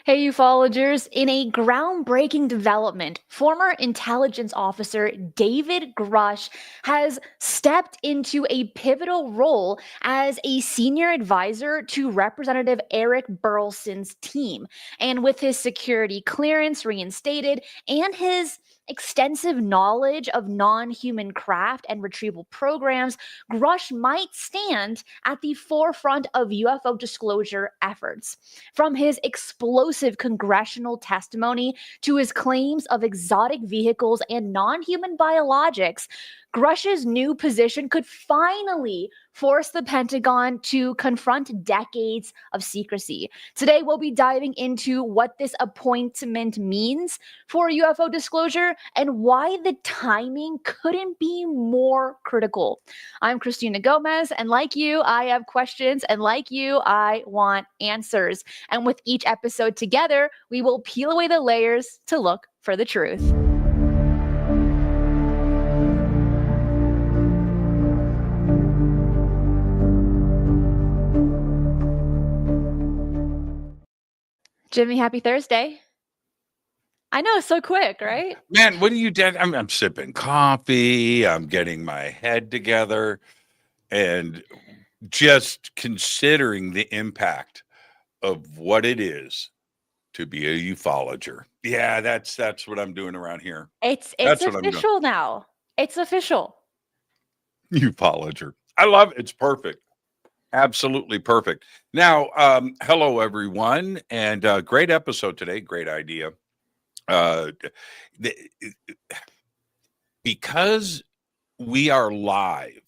Hey, ufologers. In a groundbreaking development, former intelligence officer David Grusch has stepped into a pivotal role as a senior advisor to Representative Eric Burlison's team. And with his security clearance reinstated and his extensive knowledge of non human craft and retrieval programs, Grusch might stand at the forefront of UFO disclosure efforts. From his explosive congressional testimony to his claims of exotic vehicles and non human biologics, Grush's new position could finally force the Pentagon to confront decades of secrecy. Today, we'll be diving into what this appointment means for UFO disclosure and why the timing couldn't be more critical. I'm Cristina Gomez, and like you, I have questions, and like you, I want answers. And with each episode together, we will peel away the layers to look for the truth. Jimmy, happy Thursday. I know, so quick, right? Man, what are you doing? I'm sipping coffee. I'm getting my head together and just considering the impact of what it is to be a ufologer. Yeah, that's what I'm doing around here. It's That's what I'm doing. official now. It's official. Ufologer. I love it. It's perfect. Absolutely perfect. Now, hello everyone, and great episode today. Great idea. The, because we are live,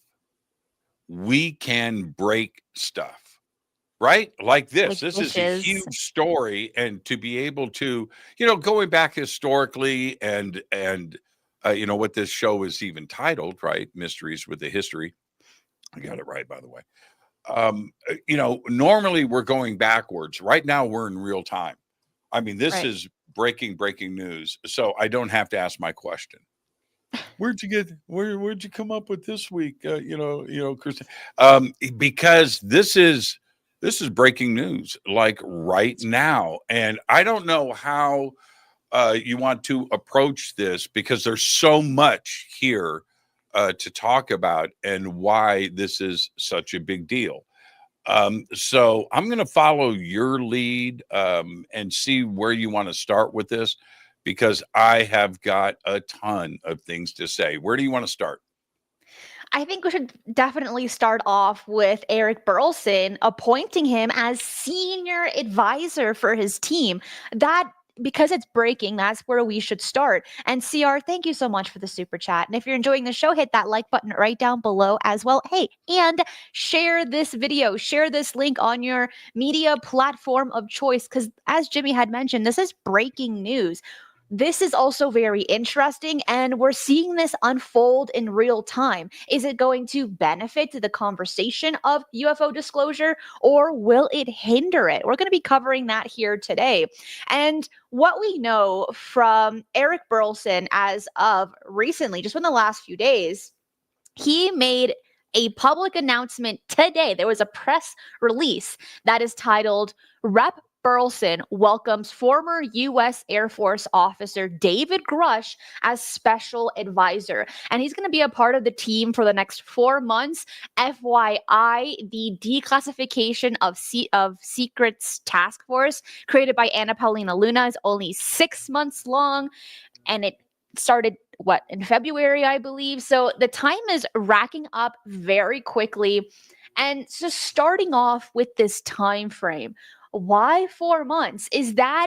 we can break stuff, right? Like this. Like This is a huge story, and to be able to, going back historically, and what this show is even titled, right? Mysteries with a History. I got it right, by the way. Normally we're going backwards. Right now we're in real time. I mean, this is breaking news. So I don't have to ask my question. Where'd you come up with this week? Cristina, because this is breaking news, like right now. And I don't know how you want to approach this, because there's so much here to talk about and why this is such a big deal. So I'm going to follow your lead and see where you want to start with this, because I have got a ton of things to say. Where do you want to start? I think we should definitely start off with Eric Burlison appointing him as senior advisor for his team. Because it's breaking, that's where we should start. And CR, thank you so much for the super chat. And if you're enjoying the show, hit that like button right down below as well. Hey, and share this video, share this link on your media platform of choice, because as Jimmy had mentioned, this is breaking news. This is also very interesting, and we're seeing this unfold in real time. Is it going to benefit the conversation of UFO disclosure, or will it hinder it? We're going to be covering that here today. And what we know from Eric Burlison as of recently, just in the last few days, he made a public announcement today. There was a press release that is titled Rep. Burlison welcomes former U.S. Air Force officer David Grusch as special advisor. And he's going to be a part of the team for the next 4 months. FYI, the Declassification of Secrets Task Force created by Anna Paulina Luna is only 6 months long. And it started in February, I believe. So the time is racking up very quickly. And just starting off with this time frame, why 4 months? Is that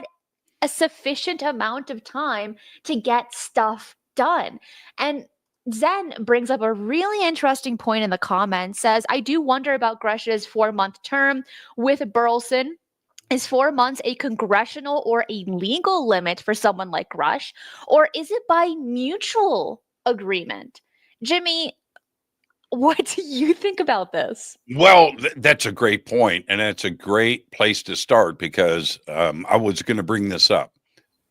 a sufficient amount of time to get stuff done? And Zen brings up a really interesting point in the comments, says, I do wonder about Grusch's 4-month term with Burlison. Is 4 months a congressional or a legal limit for someone like Grusch? Or is it by mutual agreement? Jimmy, what do you think about this? Well, that's a great point, and that's a great place to start, because I was going to bring this up.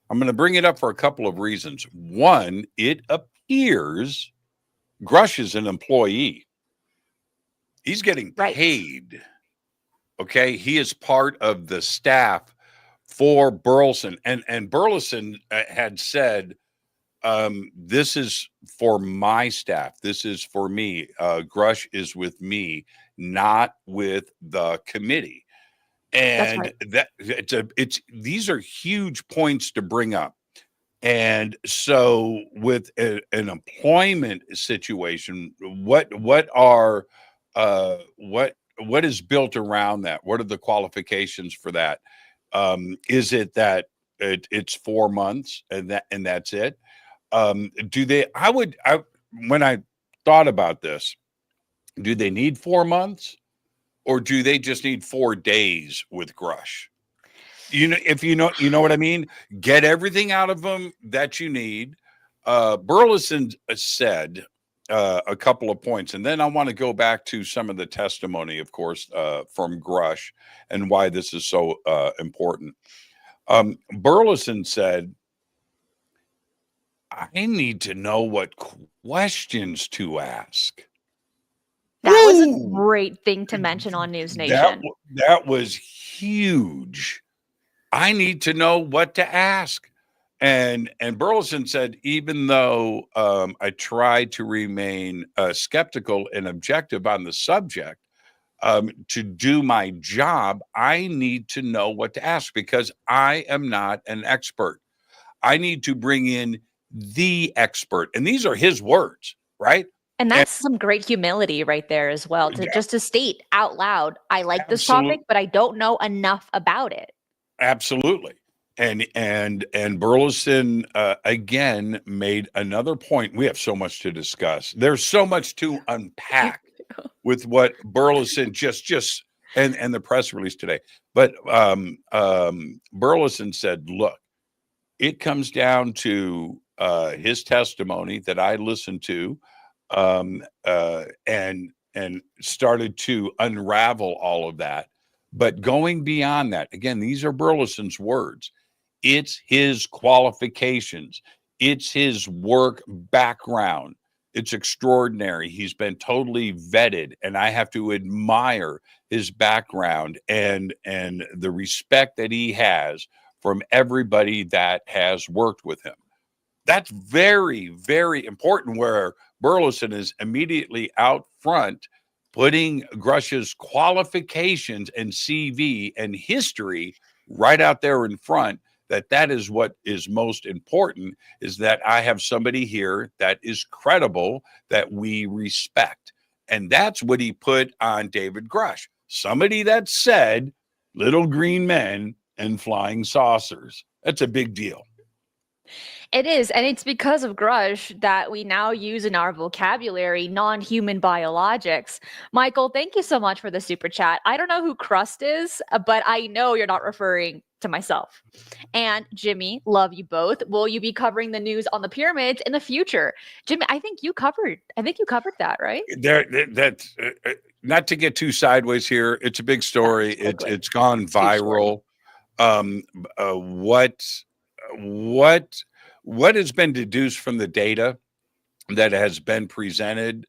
I'm going to bring it up for a couple of reasons. One, it appears Grusch is an employee. He's getting paid. Okay, he is part of the staff for Burlison, and Burlison had said, this is for my staff. This is for me. Grusch is with me, not with the committee. And right. that it's these are huge points to bring up. And so with an employment situation, what is built around that? What are the qualifications for that? Is it that it's 4 months and that's it? Do they, when I thought about this, do they need 4 months or do they just need 4 days with Grusch? If you know what I mean, get everything out of them that you need. Burlison said a couple of points, and then I want to go back to some of the testimony, of course, from Grusch and why this is so important. Burlison said, I need to know what questions to ask. That was a great thing to mention on News Nation. That was huge. I need to know what to ask. And Burlison said, even though I tried to remain skeptical and objective on the subject, to do my job, I need to know what to ask because I am not an expert. I need to bring in the expert. And these are his words, right? And that's some great humility right there as well, just to state out loud, I like this topic, but I don't know enough about it. Absolutely. And Burlison again made another point. We have so much to discuss. There's so much to unpack with what Burlison just and the press release today. But Burlison said, look, it comes down to his testimony that I listened to and started to unravel all of that. But going beyond that, again, these are Burlison's words. It's his qualifications. It's his work background. It's extraordinary. He's been totally vetted, and I have to admire his background and the respect that he has from everybody that has worked with him. That's very, very important, where Burlison is immediately out front putting Grusch's qualifications and CV and history right out there in front. That is what is most important, is that I have somebody here that is credible, that we respect. And that's what he put on David Grusch, somebody that said little green men and flying saucers. That's a big deal. It is, and it's because of Grusch that we now use in our vocabulary non-human biologics. Michael, thank you so much for the super chat. I don't know who Crust is, but I know you're not referring to myself. And Jimmy, love you both. Will you be covering the news on the pyramids in the future? Jimmy, I think you covered that, right? That's not to get too sideways here. It's a big story. It's gone viral. What has been deduced from the data that has been presented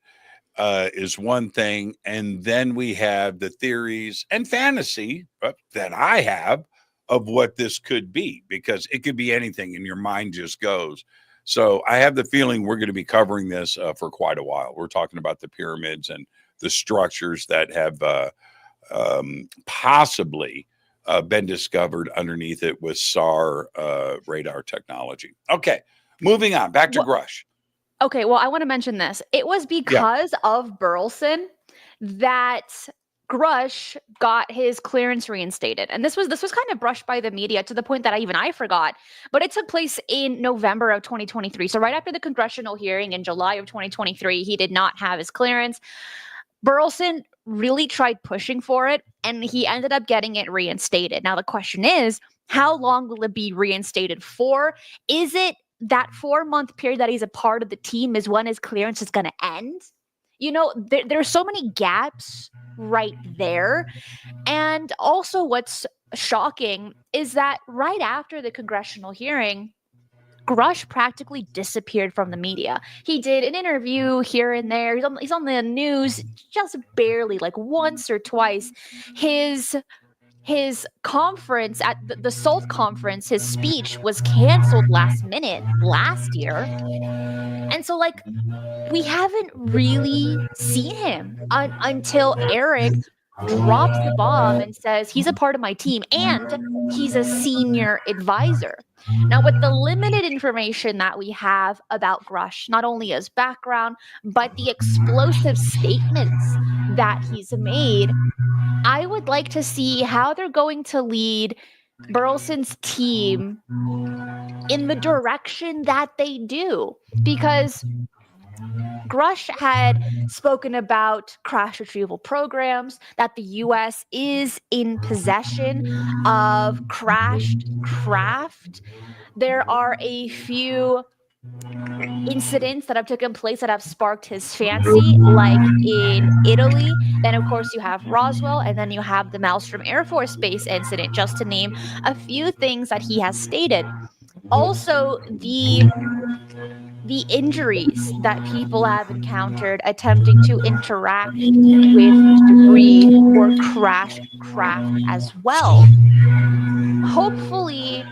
is one thing. And then we have the theories and fantasy that I have of what this could be, because it could be anything and your mind just goes. So I have the feeling we're going to be covering this for quite a while. We're talking about the pyramids and the structures that have possibly been discovered underneath it with SAR radar technology. Okay, moving on, back to Grusch. Okay, well, I want to mention this. It was because of Burlison that Grusch got his clearance reinstated. And this was kind of brushed by the media to the point that I forgot. But it took place in November of 2023. So right after the congressional hearing in July of 2023, he did not have his clearance. Burlison really tried pushing for it, and he ended up getting it reinstated. Now, the question is, how long will it be reinstated for? Is it that 4-month period that he's a part of the team is when his clearance is going to end? You know, there are so many gaps right there. And also what's shocking is that right after the congressional hearing, Grusch practically disappeared from the media. He did an interview here and there. He's on the news just barely, like once or twice. His his conference at the SALT conference, his speech was canceled last minute last year. And so, like, we haven't really seen him until Eric drops the bomb and says he's a part of my team and he's a senior advisor. Now, with the limited information that we have about Grusch, not only his background, but the explosive statements that he's made, I would like to see how they're going to lead Burleson's team in the direction that they do. Because Grusch had spoken about crash retrieval programs, that the US is in possession of crashed craft. There are a few incidents that have taken place that have sparked his fancy, like in Italy. Then, of course, you have Roswell, and then you have the Maelstrom Air Force Base incident, just to name a few things that he has stated. Also, the injuries that people have encountered attempting to interact with debris or crashed craft as well. Hopefully,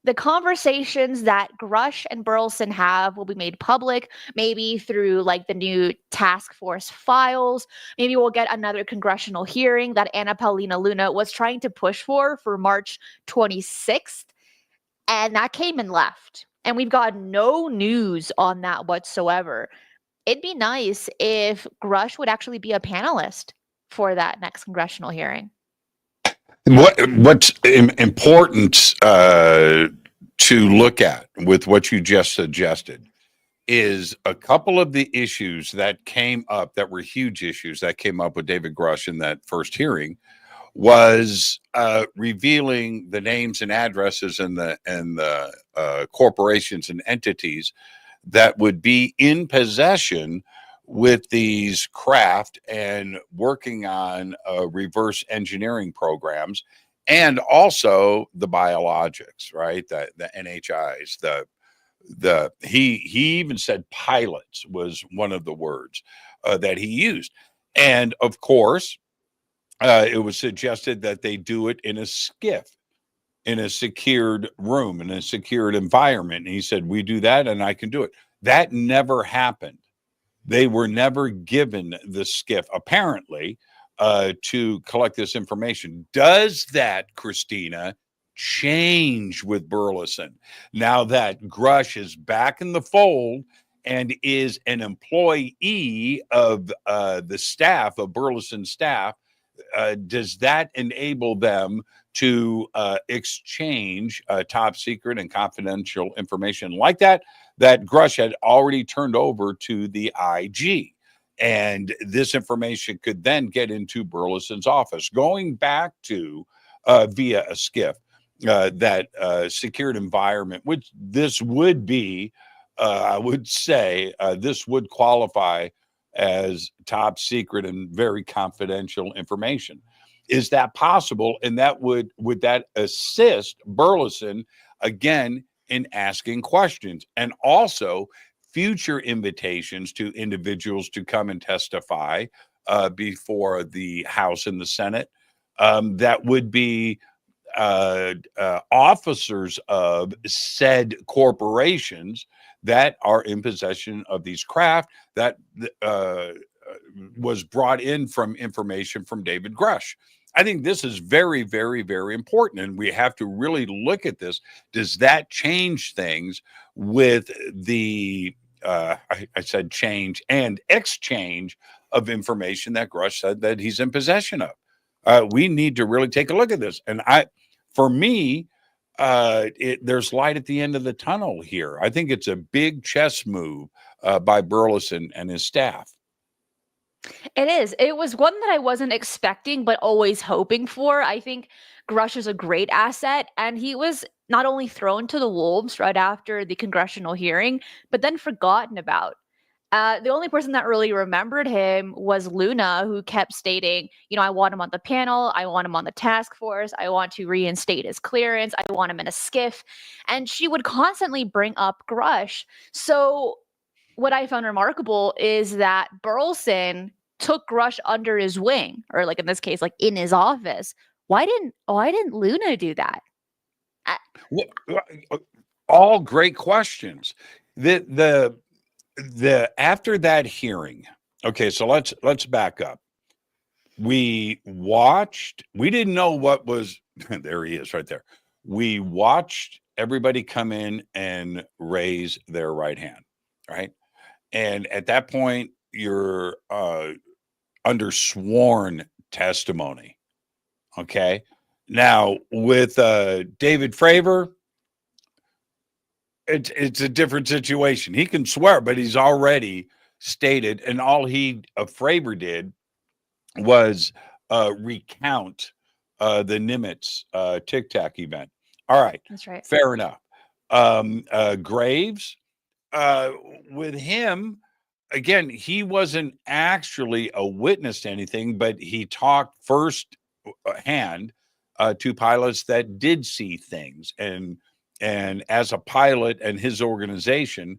the conversations that Grusch and Burleson have will be made public, maybe through like the new task force files. Maybe we'll get another congressional hearing that Anna Paulina Luna was trying to push for March 26th. And that came and left. And we've got no news on that whatsoever. It'd be nice if Grusch would actually be a panelist for that next congressional hearing. What's important to look at with what you just suggested is a couple of the issues that came up that were huge issues that came up with David Grusch in that first hearing was revealing the names and addresses and the corporations and entities that would be in possession with these craft and working on reverse engineering programs, and also the biologics, right? The NHIs, he even said pilots was one of the words that he used. And of course, it was suggested that they do it in a skiff, in a secured room, in a secured environment. And he said, we do that and I can do it. That never happened. They were never given the skiff, apparently, to collect this information. Does that, Cristina, change with Burleson now that Grusch is back in the fold and is an employee of the staff, of Burleson's staff? Does that enable them to exchange top secret and confidential information like that Grusch had already turned over to the IG? And this information could then get into Burleson's office, going back to via a skiff, that secured environment, which this would be, I would say, this would qualify as top secret and very confidential information. Is that possible? And that would that assist Burleson again in asking questions, and also future invitations to individuals to come and testify before the House and the Senate that would be officers of said corporations that are in possession of these craft that was brought in from information from David Grusch. I think this is very, very, very important, and we have to really look at this. Does that change things with the, I said change and exchange of information that Grusch said that he's in possession of? We need to really take a look at this. And for me, there's light at the end of the tunnel here. I think it's a big chess move by Burleson and his staff. It is. It was one that I wasn't expecting, but always hoping for. I think Grusch is a great asset, and he was not only thrown to the wolves right after the congressional hearing, but then forgotten about. The only person that really remembered him was Luna, who kept stating, I want him on the panel. I want him on the task force. I want to reinstate his clearance. I want him in a skiff. And she would constantly bring up Grusch. So what I found remarkable is that Burleson took Grusch under his wing, or like in this case, like in his office. Why didn't Luna do that? All great questions. The after that hearing, okay, so let's back up. We didn't know what was there he is right there. We watched everybody come in and raise their right hand, right? And at that point, you're under sworn testimony. Okay. Now with David Fravor, it's a different situation. He can swear, but he's already stated, and all Fravor did was recount the Nimitz Tic Tac event. All right. That's right. Fair enough. Graves, with him, again, he wasn't actually a witness to anything, but he talked first hand to pilots that did see things, and as a pilot and his organization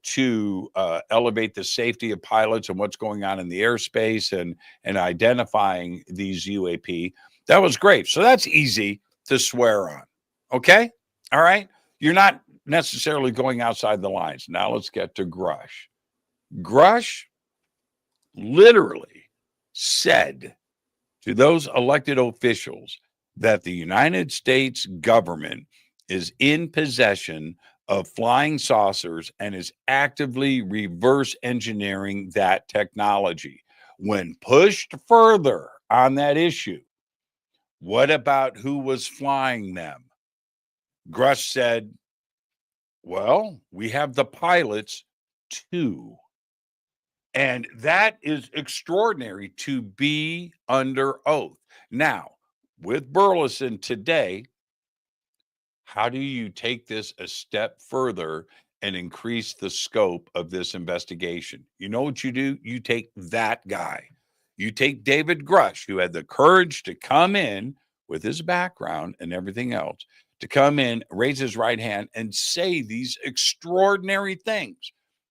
to elevate the safety of pilots and what's going on in the airspace and identifying these UAP. That was great. So that's easy to swear on. Okay. All right. You're not necessarily going outside the lines. Now let's get to Grusch. Grusch literally said to those elected officials that the United States government is in possession of flying saucers and is actively reverse engineering that technology. When pushed further on that issue, what about who was flying them? Grusch said, well, we have the pilots too. And that is extraordinary to be under oath. Now, with Burlison today, how do you take this a step further and increase the scope of this investigation? You know what you do? You take that guy. You take David Grusch, who had the courage to come in with his background and everything else, to come in, raise his right hand, and say these extraordinary things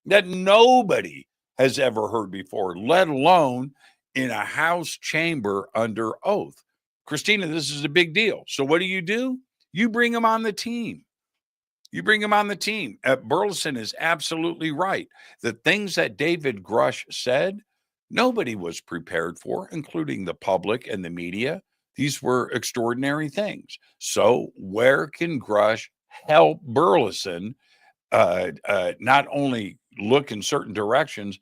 that nobody has ever heard before, let alone in a House chamber under oath. Cristina, this is a big deal. So what do? You bring him on the team. You bring him on the team. Burlison is absolutely right. The things that David Grusch said, nobody was prepared for, including the public and the media. These were extraordinary things. So where can Grusch help Burlison not only look in certain directions,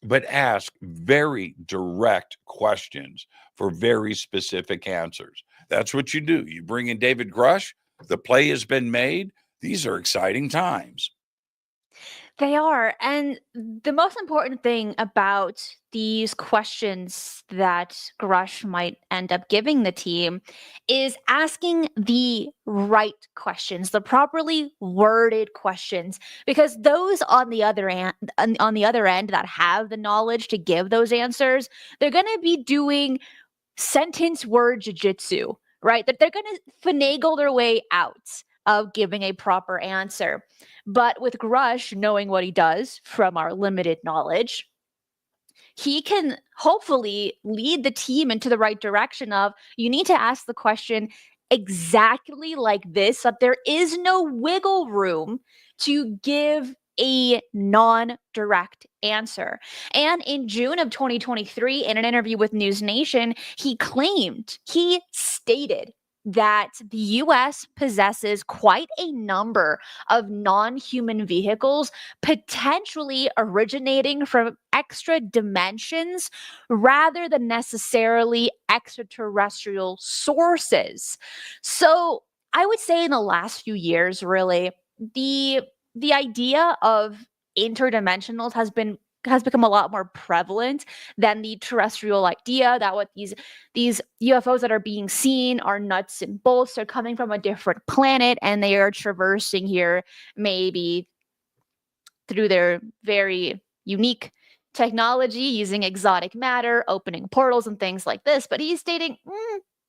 but ask very direct questions for very specific answers? That's what you do. You bring in David Grusch. The play has been made. These are exciting times. They are. And the most important thing about these questions that Grusch might end up giving the team is asking the right questions, the properly worded questions, because those on the other end, that have the knowledge to give those answers, they're going to be doing sentence word jujitsu, right? That they're going to finagle their way out of giving a proper answer. But with Grusch, knowing what he does from our limited knowledge, he can hopefully lead the team into the right direction of, you need to ask the question exactly like this, that there is no wiggle room to give a non-direct answer. And in June of 2023, in an interview with News Nation, he stated that the US possesses quite a number of non-human vehicles, potentially originating from extra dimensions rather than necessarily extraterrestrial sources. So I would say in the last few years, really, the idea of interdimensionals has become a lot more prevalent than the terrestrial idea that what these UFOs that are being seen are nuts and bolts. They're coming from a different planet and they are traversing here maybe through their very unique technology using exotic matter, opening portals and things like this. But he's stating,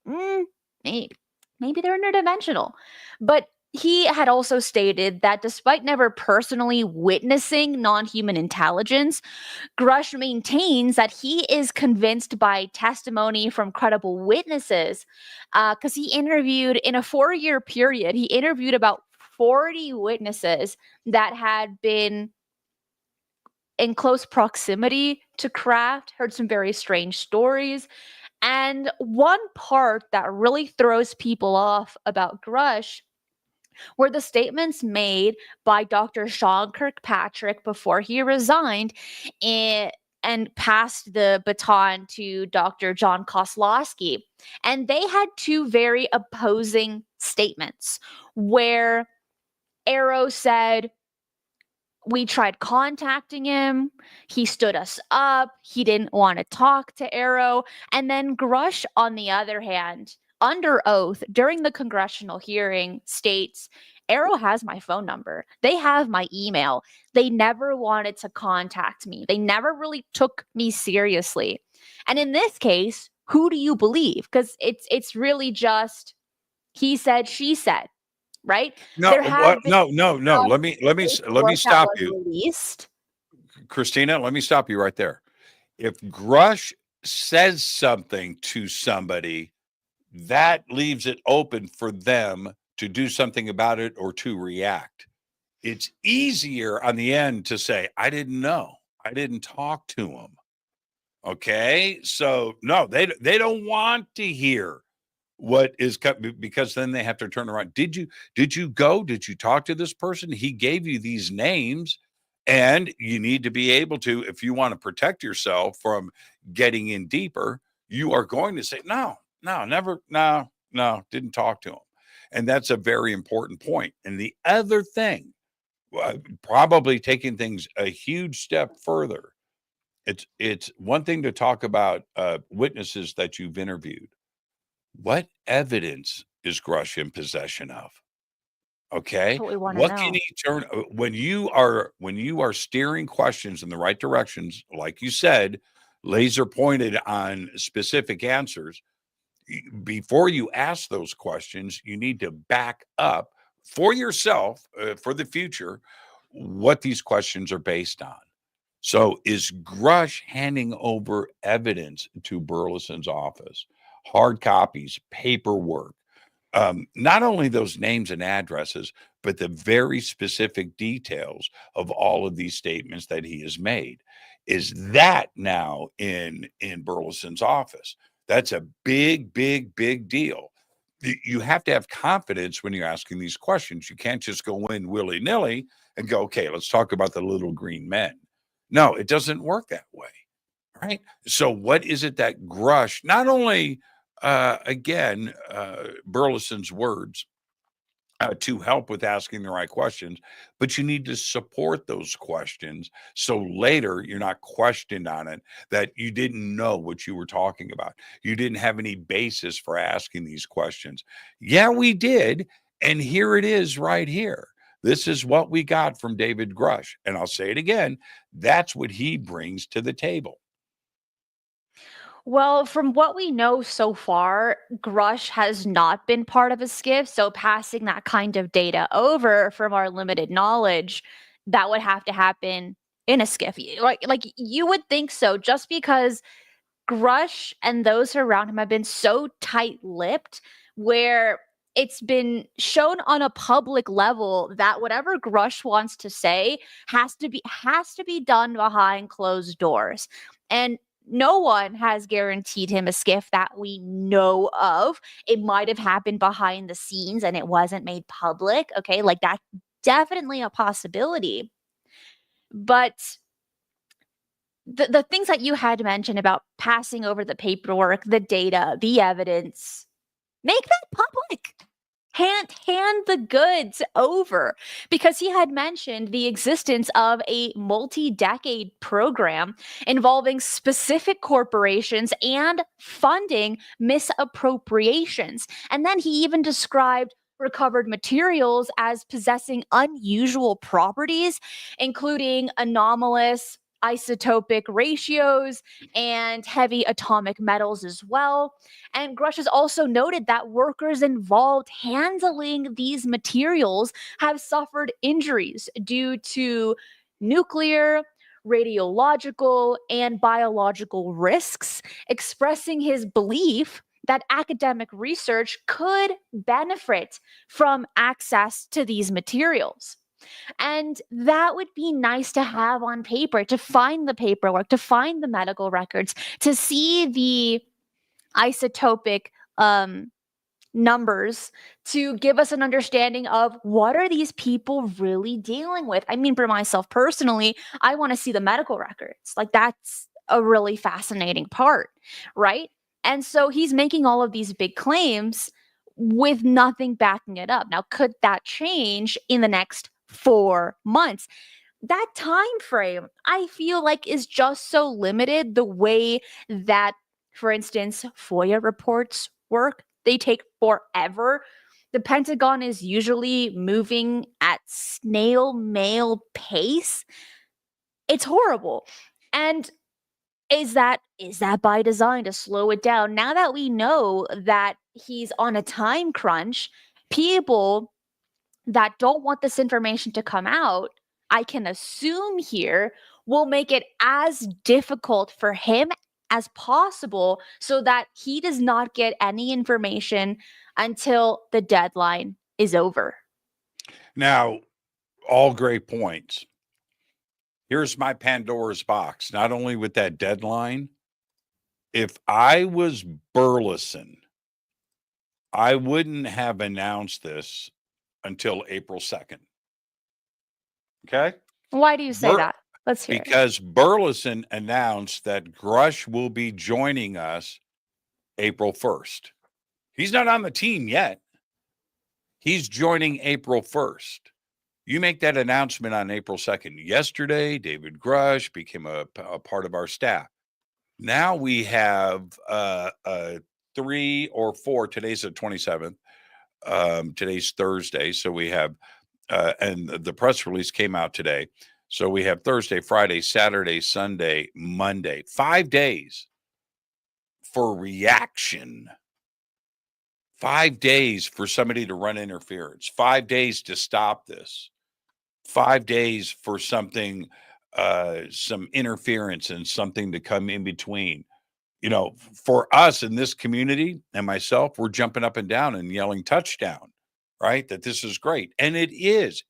maybe they're interdimensional. But He had also stated that despite never personally witnessing non-human intelligence, Grusch maintains that he is convinced by testimony from credible witnesses, because he interviewed in a 4-year period, he interviewed about 40 witnesses that had been in close proximity to Kraft, heard some very strange stories. And one part that really throws people off about Grusch were the statements made by Dr. Sean Kirkpatrick before he resigned and passed the baton to Dr. John Kozlowski. And they had two very opposing statements where Arrow said, we tried contacting him. He stood us up. He didn't want to talk to Arrow. And then Grusch, on the other hand, under oath during the congressional hearing, states, Arrow has my phone number. They have my email. They never wanted to contact me. They never really took me seriously. And in this case, who do you believe? Because it's really just he said, she said, right? No, There have been no. Let me paperwork that stop was you, released. Christina. Let me stop you right there. If Grusch says something to somebody, that leaves it open for them to do something about it or to react. It's easier on the end to say, I didn't know. I didn't talk to him. Okay. So no, they don't want to hear what is because then they have to turn around. Did you go? Did you talk to this person? He gave you these names, and you need to be able to, if you want to protect yourself from getting in deeper, you are going to say, no, never, no, didn't talk to him. And that's a very important point. And the other thing, probably taking things a huge step further, it's one thing to talk about witnesses that you've interviewed. What evidence is Grusch in possession of? That's Okay. what we want to What can know. he turn when you are steering questions in the right directions, like you said, laser pointed on specific answers, before you ask those questions, you need to back up for yourself, for the future, what these questions are based on. So is Grusch handing over evidence to Burlison's office? Hard copies, paperwork, not only those names and addresses, but the very specific details of all of these statements that he has made. Is that now in Burlison's office? That's a big deal. You have to have confidence when you're asking these questions. You can't just go in willy-nilly and go, okay, let's talk about the little green men. No, it doesn't work that way, right? So what is it that Grusch, not only Burlison's words to help with asking the right questions, but you need to support those questions so later you're not questioned on it, that you didn't know what you were talking about. You didn't have any basis for asking these questions. Yeah, we did. And here it is right here. This is what we got from David Grusch. And I'll say it again, that's what he brings to the table. Well, from what we know so far, Grush has not been part of a skiff. So passing that kind of data over from our limited knowledge, that would have to happen in a skiff. Like you would think so, just because Grush and those around him have been so tight-lipped, where it's been shown on a public level that whatever Grush wants to say has to be done behind closed doors. And no one has guaranteed him a skiff that we know of. It might have happened behind the scenes and it wasn't made public. Okay, like that's definitely a possibility. But the things that you had mentioned about passing over the paperwork, the data, the evidence, make that public. Hand the goods over, because he had mentioned the existence of a multi-decade program involving specific corporations and funding misappropriations. And then he even described recovered materials as possessing unusual properties, including anomalous isotopic ratios and heavy atomic metals as well. And Grusch has also noted that workers involved handling these materials have suffered injuries due to nuclear, radiological, and biological risks, expressing his belief that academic research could benefit from access to these materials. And that would be nice to have on paper, to find the paperwork, to find the medical records, to see the isotopic numbers, to give us an understanding of what are these people really dealing with. I mean, for myself personally, I want to see the medical records. Like, that's a really fascinating part, right? And so he's making all of these big claims with nothing backing it up. Now, could that change in the next 4 months? That time frame, I feel like, is just so limited. The way that, for instance, FOIA reports work, they take forever. The Pentagon is usually moving at snail mail pace. It's horrible. And is that by design, to slow it down? Now that we know that he's on a time crunch, people that don't want this information to come out, I can assume here, will make it as difficult for him as possible so that he does not get any information until the deadline is over. Now, all great points. Here's my Pandora's box. Not only with that deadline, if I was Burlison, I wouldn't have announced this until April 2nd. Okay? Why do you say that? Let's hear it. Because Burlison announced that Grusch will be joining us April 1st. He's not on the team yet. He's joining April 1st. You make that announcement on April 2nd. Yesterday, David Grusch became a part of our staff. Now we have 3 or 4. Today's the 27th. Today's Thursday. So we have, and the press release came out today. So we have Thursday, Friday, Saturday, Sunday, Monday, 5 days for reaction. 5 days for somebody to run interference. 5 days to stop this. 5 days for something, some interference and something to come in between. You know, for us in this community and myself, we're jumping up and down and yelling touchdown, right? That this is great. And it is.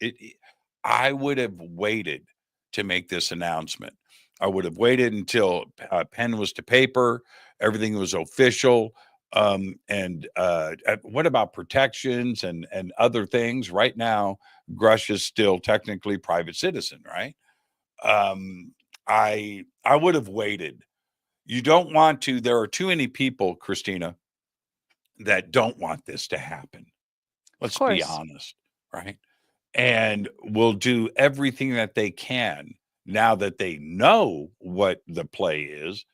I would have waited to make this announcement. I would have waited until pen was to paper, everything was official. And what about protections and other things? Right now, Grusch is still technically private citizen, right? I would have waited. You don't want to. There are too many people, Cristina, that don't want this to happen. Let's be honest, right? And will do everything that they can now that they know what the play is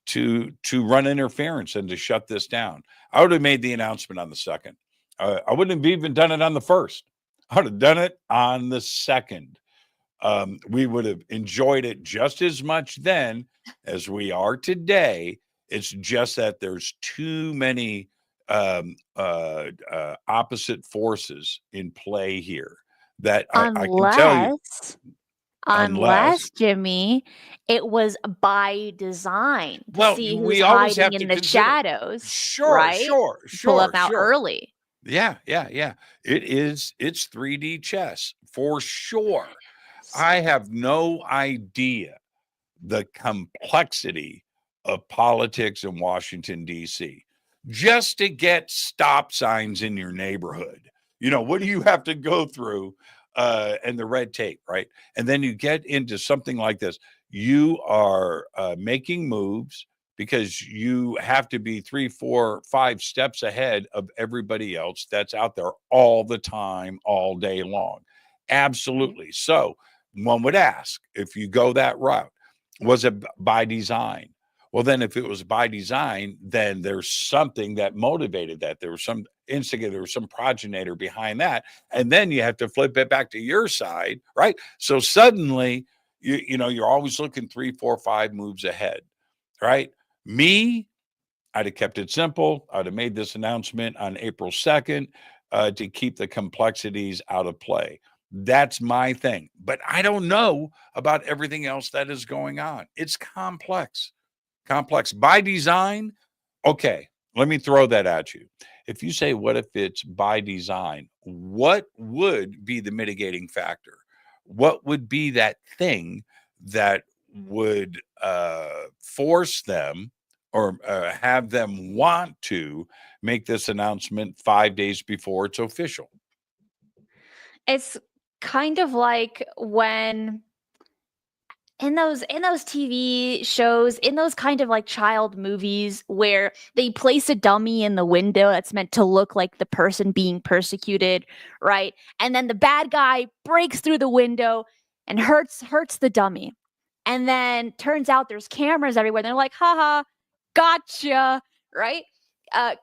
to run interference and to shut this down. I would have made the announcement on the 2nd. I wouldn't have even done it on the 1st. I would have done it on the 2nd. We would have enjoyed it just as much then as we are today. It's just that there's too many opposite forces in play here that I can tell you. Unless, Jimmy, it was by design to Well, see we who's always hiding have in to the consider. shadows. Sure, right? sure. Pull them out early. Yeah. It's 3D chess for sure. I have no idea the complexity of politics in Washington, D.C. Just to get stop signs in your neighborhood. You know, what do you have to go through and the red tape, right? And then you get into something like this. You are making moves because you have to be 3, 4, 5 steps ahead of everybody else that's out there all the time, all day long. Absolutely. So one would ask, if you go that route, was it by design? Well, then if it was by design, then there's something that motivated that. There was some instigator, or some progenitor behind that. And then you have to flip it back to your side, right? So suddenly You know, you're always looking 3, 4, 5 moves ahead, right? Me, I'd have kept it simple. I'd have made this announcement on April 2nd to keep the complexities out of play. That's my thing. But I don't know about everything else that is going on. It's complex. Complex by design. Okay, let me throw that at you. If you say, what if it's by design? What would be the mitigating factor? What would be that thing that would force them or have them want to make this announcement 5 days before it's official? It's kind of like when in those TV shows, in those kind of like child movies where they place a dummy in the window that's meant to look like the person being persecuted, right? And then the bad guy breaks through the window and hurts the dummy. And then turns out there's cameras everywhere. They're like, haha, gotcha, right?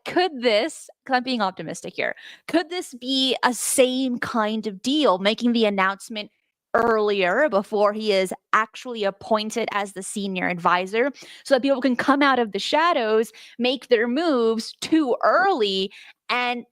Could this, because I'm being optimistic here, could this be a same kind of deal, making the announcement earlier before he is actually appointed as the senior advisor so that people can come out of the shadows, make their moves too early, and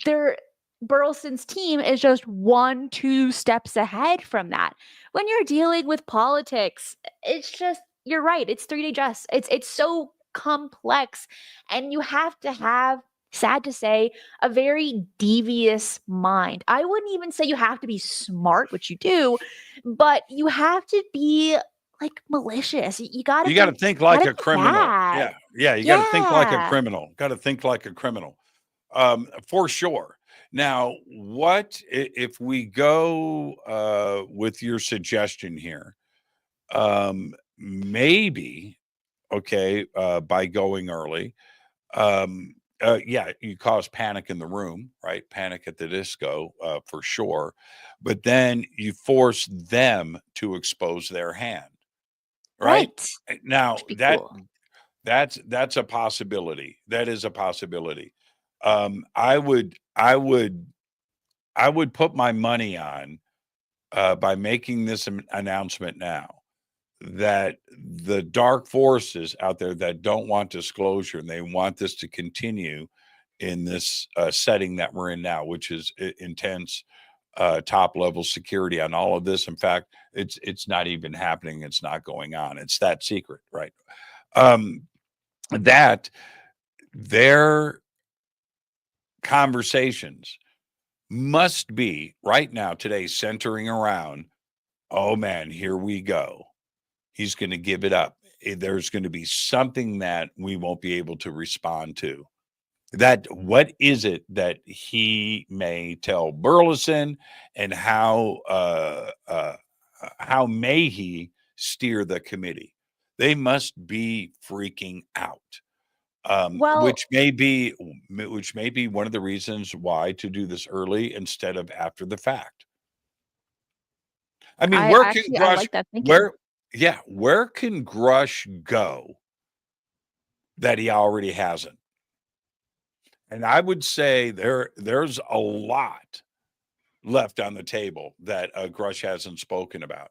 their Burleson's team is just 1-2 steps ahead from that. When you're dealing with politics, it's just you're right. It's 3D chess. It's so complex, and you have to have, sad to say, a very devious mind. I wouldn't even say you have to be smart, which you do, but you have to be like malicious. You gotta You got to think like a criminal. bad. Yeah. You got to think like a criminal. Got to think like a criminal. For sure. Now, what if we go with your suggestion here? Maybe, okay, by going early, yeah, you cause panic in the room, right? Panic at the disco, for sure. But then you force them to expose their hand, right? Now Which would be that cool. that's a possibility. That is a possibility. I would put my money on by making this announcement now that the dark forces out there that don't want disclosure and they want this to continue in this setting that we're in now, which is intense top level security on all of this. In fact, it's not even happening. It's not going on. It's that secret, right? That their conversations must be right now today centering around, oh man, here we go. He's going to give it up. There's going to be something that we won't be able to respond to. That what is it that he may tell Burleson, and how may he steer the committee? They must be freaking out. Well, Which may be one of the reasons why to do this early instead of after the fact. I mean, I where can actually I Grush like that thinking. where can Grush go that he already hasn't? And I would say there's a lot left on the table that Grush hasn't spoken about.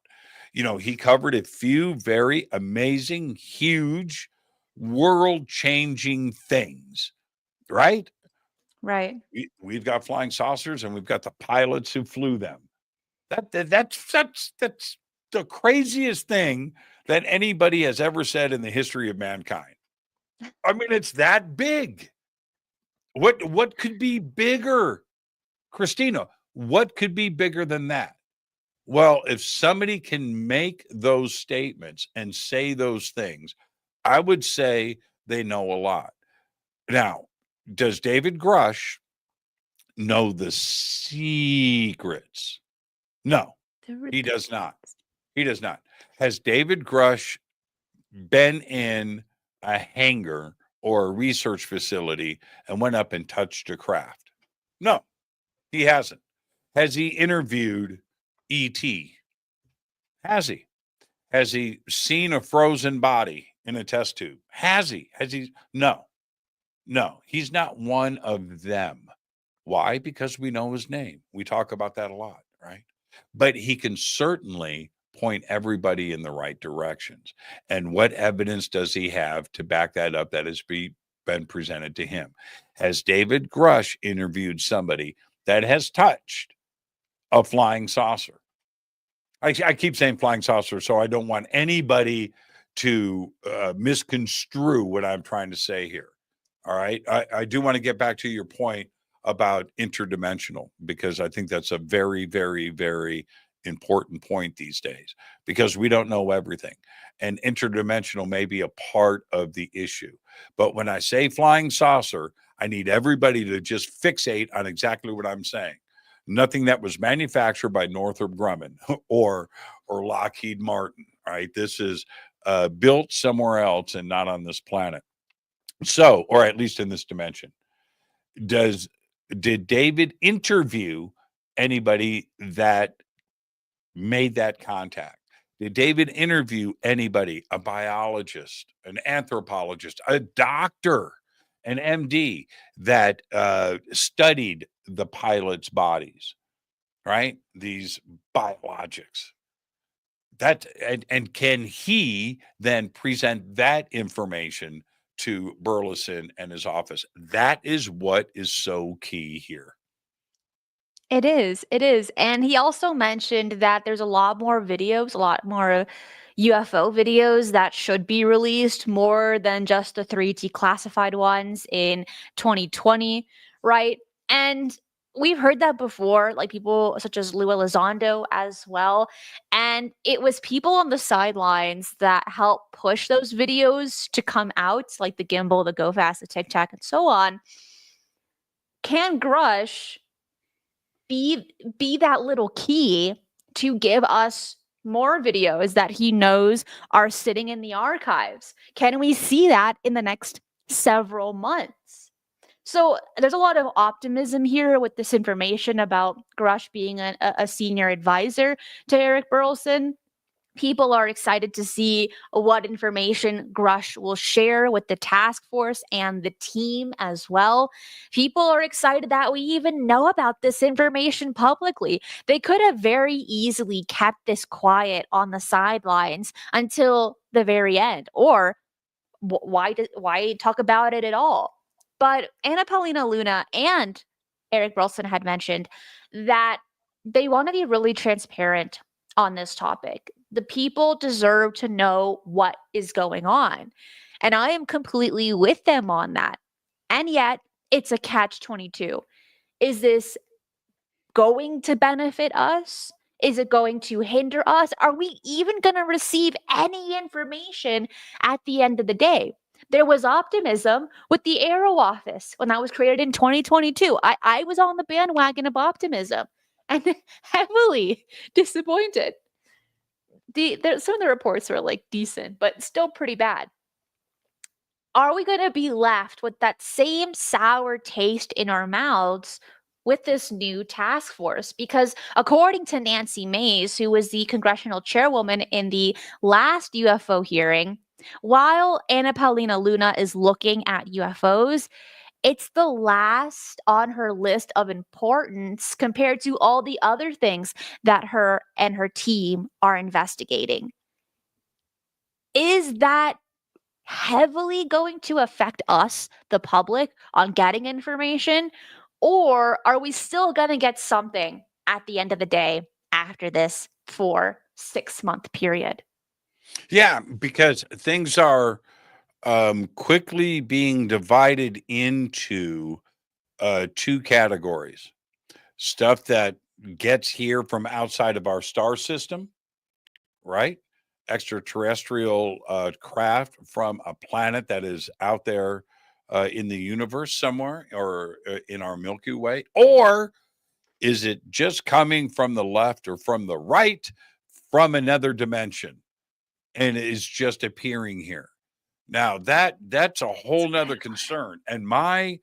You know, he covered a few very amazing, huge, world-changing things, right? Right. We've got flying saucers and we've got the pilots who flew them. That's the craziest thing that anybody has ever said in the history of mankind. I mean, it's that big. What could be bigger, Christina? What could be bigger than that? Well, if somebody can make those statements and say those things, I would say they know a lot. Now, does David Grusch know the secrets? No, he does not. He does not. Has David Grusch been in a hangar or a research facility and went up and touched a craft? No, he hasn't. Has he interviewed E.T.? Has he? Has he seen a frozen body in a test tube? Has he? Has he? No, no, he's not one of them. Why? Because we know his name. We talk about that a lot, right? But he can certainly point everybody in the right directions. And what evidence does he have to back that up that has been presented to him? Has David Grusch interviewed somebody that has touched a flying saucer? I keep saying flying saucer, so I don't want anybody to misconstrue what I'm trying to say here. All right. I do want to get back to your point about interdimensional, because I think that's a very, very, very important point these days, because we don't know everything. And interdimensional may be a part of the issue. But when I say flying saucer, I need everybody to just fixate on exactly what I'm saying. Nothing that was manufactured by Northrop Grumman or Lockheed Martin. Right. This is built somewhere else and not on this planet. So, or at least in this dimension. Did David interview anybody that made that contact? Did David interview anybody, a biologist, an anthropologist, a doctor, an MD that studied the pilots' bodies, right? These biologics. And can he then present that information to Burlison and his office? That is what is so key here. It is. It is. And he also mentioned that there's a lot more videos, a lot more UFO videos that should be released, more than just the 3 declassified ones in 2020, right? And we've heard that before, like people such as Lua Elizondo as well. And it was people on the sidelines that helped push those videos to come out, like the gimbal, the Go Fast, the Tic Tac, and so on. Can Grusch be that little key to give us more videos that he knows are sitting in the archives? Can we see that in the next several months? So there's a lot of optimism here with this information about Grusch being a senior advisor to Eric Burlison. People are excited to see what information Grusch will share with the task force and the team as well. People are excited that we even know about this information publicly. They could have very easily kept this quiet on the sidelines until the very end, or why talk about it at all? But Anna Paulina Luna and Eric Burlison had mentioned that they want to be really transparent on this topic. The people deserve to know what is going on. And I am completely with them on that. And yet, it's a catch 22. Is this going to benefit us? Is it going to hinder us? Are we even going to receive any information at the end of the day? There was optimism with the Aero Office when that was created in 2022. I was on the bandwagon of optimism and heavily disappointed. Some of the reports were like decent, but still pretty bad. Are we going to be left with that same sour taste in our mouths with this new task force? Because according to Nancy Mays, who was the congressional chairwoman in the last UFO hearing, while Anna Paulina Luna is looking at UFOs, it's the last on her list of importance compared to all the other things that her and her team are investigating. Is that heavily going to affect us, the public, on getting information? Or are we still going to get something at the end of the day after this 4-6 month period? Yeah, because things are quickly being divided into two categories: stuff that gets here from outside of our star system, right? Extraterrestrial craft from a planet that is out there in the universe somewhere, or in our Milky Way, or is it just coming from the left or from the right, from another dimension, and is just appearing here? Now that's a whole nother concern. And my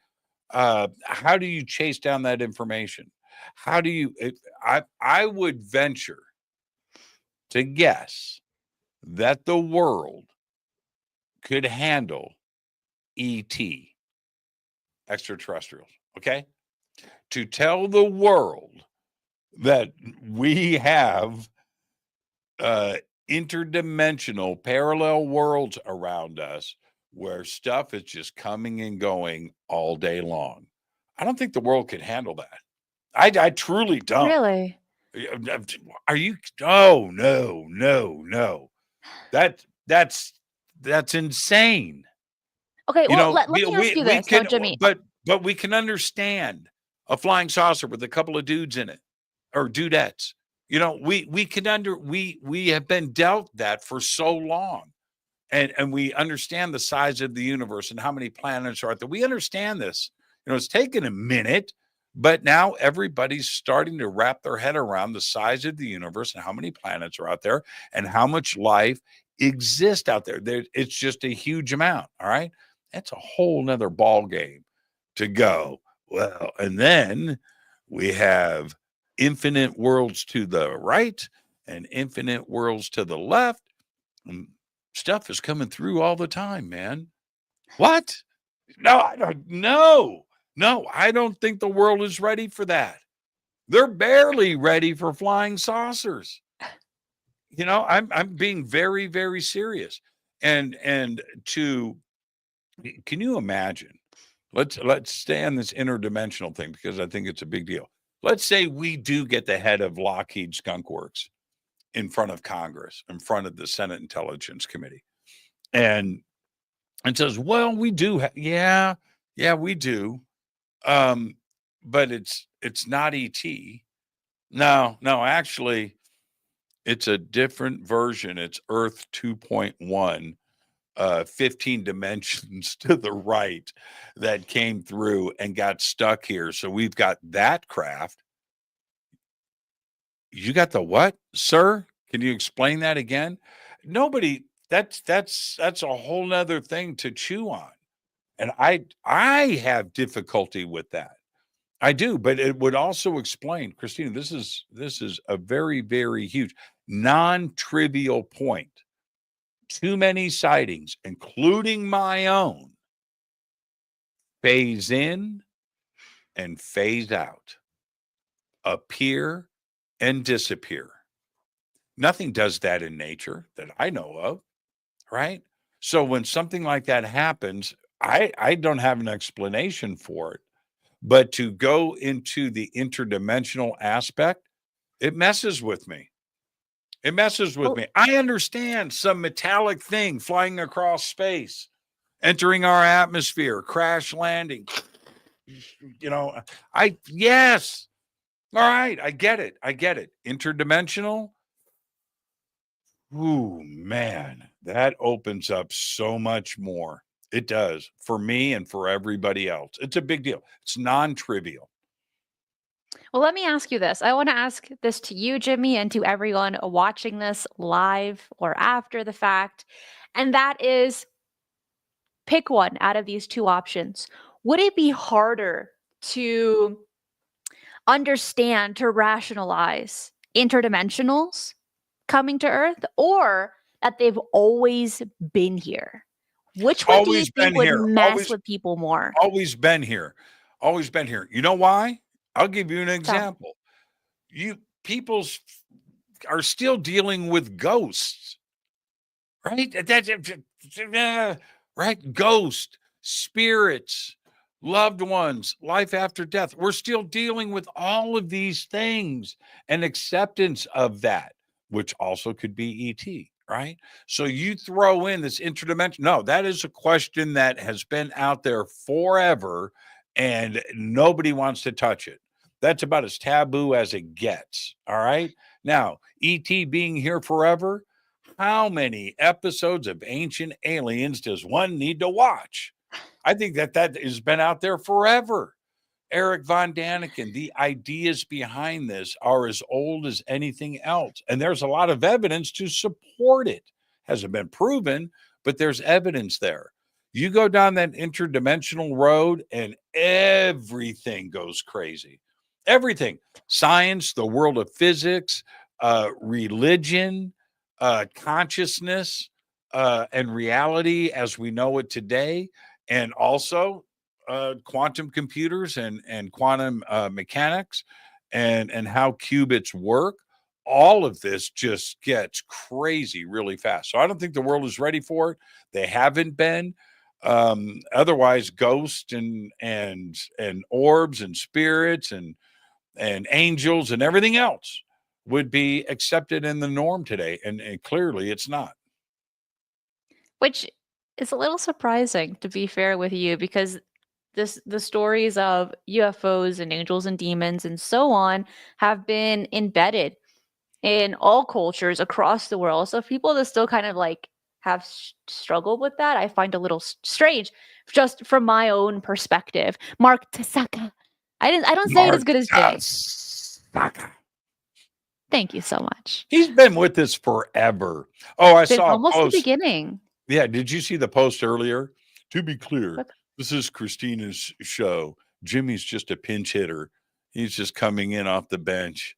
how do you chase down that information? How do you? I would venture to guess that the world could handle ET, extraterrestrials. Okay, to tell the world that we have interdimensional parallel worlds around us where stuff is just coming and going all day long. I don't think the world can handle that. I truly don't. Really? Are you? Oh, no, no, no. That's insane. Okay, You well, know, let me ask you we this though, can, Jimmy. but we can understand a flying saucer with a couple of dudes in it or dudettes. You know, we can we have been dealt that for so long, and we understand the size of the universe and how many planets are out there. We understand this. You know, it's taken a minute, but now everybody's starting to wrap their head around the size of the universe and how many planets are out there and how much life exists out there. It's just a huge amount. All right. That's a whole nother ball game to go. Well, and then we have infinite worlds to the right and infinite worlds to the left. And stuff is coming through all the time, man. What? No, I don't know. No, I don't think the world is ready for that. They're barely ready for flying saucers. You know, I'm being very, very serious. And to can you imagine? Let's stay on this interdimensional thing because I think it's a big deal. Let's say we do get the head of Lockheed Skunk Works in front of Congress, in front of the Senate Intelligence Committee, and says, "Well, we do, yeah, yeah, we do, but it's not ET. No, no, actually, it's a different version. It's Earth 2.1." 15 dimensions to the right that came through and got stuck here. So we've got that craft. You got the what, sir? Can you explain that again? Nobody, that's a whole nother thing to chew on. And I have difficulty with that. I do, but it would also explain, Christina, this is a very, very huge, non-trivial point. Too many sightings, including my own, phase in and phase out, appear and disappear. Nothing does that in nature that I know of, right? So when something like that happens, I don't have an explanation for it. But to go into the interdimensional aspect, it messes with me. It messes with Well, me. I understand some metallic thing flying across space, entering our atmosphere, crash landing. You know, yes. All right. I get it. I get it. Interdimensional. Ooh, man, that opens up so much more. It does for me and for everybody else. It's a big deal. It's non trivial. well, let me ask you this. I want to ask this to you, Jimmy, and to everyone watching this live or after the fact. And that is pick one out of these two options. Would it be harder to understand, to rationalize interdimensionals coming to Earth or that they've always been here? Which one do you Always been think would here. mess with people more? Always been here. Always been here. You know why? I'll give you an Tell me. example. You people's are still dealing with ghosts, right? Right? Ghost, spirits, loved ones, life after death. We're still dealing with all of these things and acceptance of that, which also could be ET, right? So you throw in this interdimension. No, that is a question that has been out there forever and nobody wants to touch it. That's about as taboo as it gets. All right. Now, ET being here forever, how many episodes of Ancient Aliens does one need to watch? I think that has been out there forever. Eric Von Daniken, the ideas behind this are as old as anything else. And there's a lot of evidence to support it. Hasn't been proven, but there's evidence there. You go down that interdimensional road and everything goes crazy. Everything. Science, the world of physics, religion, consciousness, and reality as we know it today, and also quantum computers and quantum mechanics and how qubits work. all of this just gets crazy really fast. So I don't think the world is ready for it. They haven't been. Otherwise, ghosts and orbs and spirits and angels and everything else would be accepted in the norm today, and clearly it's not. Which is a little surprising, to be fair with you, because the stories of UFOs and angels and demons and so on have been embedded in all cultures across the world. So people that still kind of like have struggled with that, I find a little strange, just from my own perspective. Mark Tasaka. I don't say it as Mark good as Jay. Tasaka. Thank you so much. He's been with us forever. Oh, I Since saw a almost the post. beginning. Yeah, did you see the post earlier? To be clear, What? this is Christina's show. Jimmy's just a pinch hitter. He's just coming in off the bench.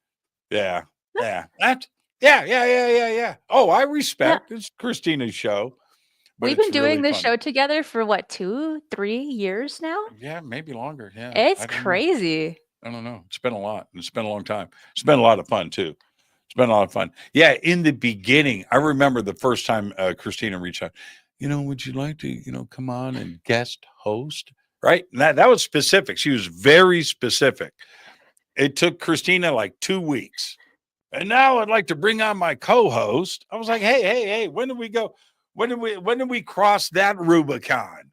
Yeah, yeah. Yeah. Oh, I Yeah. respect. It's Christina's show, but We've it's been doing really this funny. show together for what, 2, 3 years now? Yeah, maybe longer. Yeah, It's I don't know. crazy. I don't know. It's been a lot. It's been a long time. It's been a lot of fun too. It's been a lot of fun. Yeah, in the beginning, I remember the first time Christina reached out. Would you like to, come on and guest host? Right? And that was specific. She was very specific. It took Christina like 2 weeks. And now I'd like to bring on my co-host. I was like, hey, when did we go? When did we cross that Rubicon?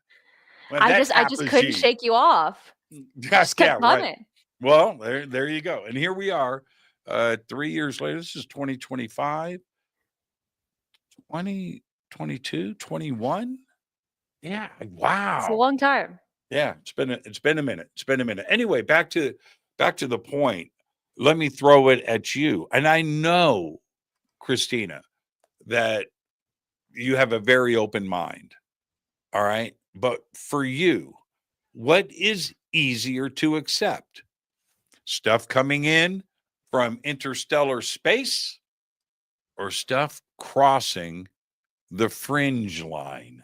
When I that just couldn't tapestry. shake you off. Just Yeah, kept right. coming. Well, there you go. And here we are, 3 years later. This is 2025, 2022, 21. Yeah. It's a Wow. long time. Yeah, it's been a minute. It's been a minute. Anyway, back to the point. Let me throw it at you. And I know, Christina, that you have a very open mind. All right? But for you, what is easier to accept? Stuff coming in from interstellar space or stuff crossing the fringe line?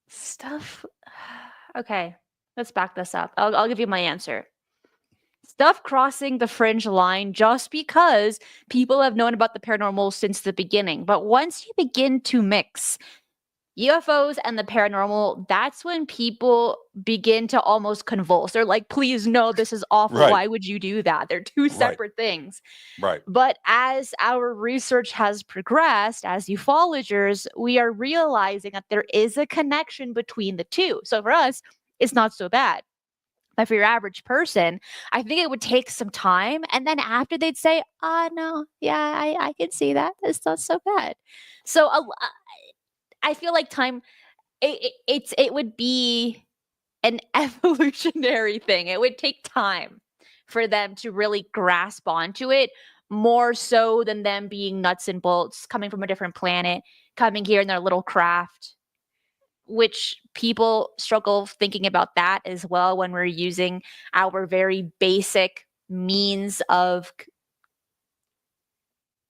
Stuff. Okay, let's back this up. I'll give you my answer. Stuff crossing the fringe line just because people have known about the paranormal since the beginning. But once you begin to mix UFOs and the paranormal, that's when people begin to almost convulse. They're like, please, no, this is awful. Right. Why would you do that? They're two Right. separate things. Right. But as our research has progressed, as ufologists, we are realizing that there is a connection between the two. So for us, it's not so bad. But for your average person, I think it would take some time. And then after they'd say, no, yeah, I can see that. It's not so bad. So I feel like time, it would be an evolutionary thing. It would take time for them to really grasp onto it, more so than them being nuts and bolts, coming from a different planet, coming here in their little craft, which people struggle thinking about that as well when we're using our very basic means of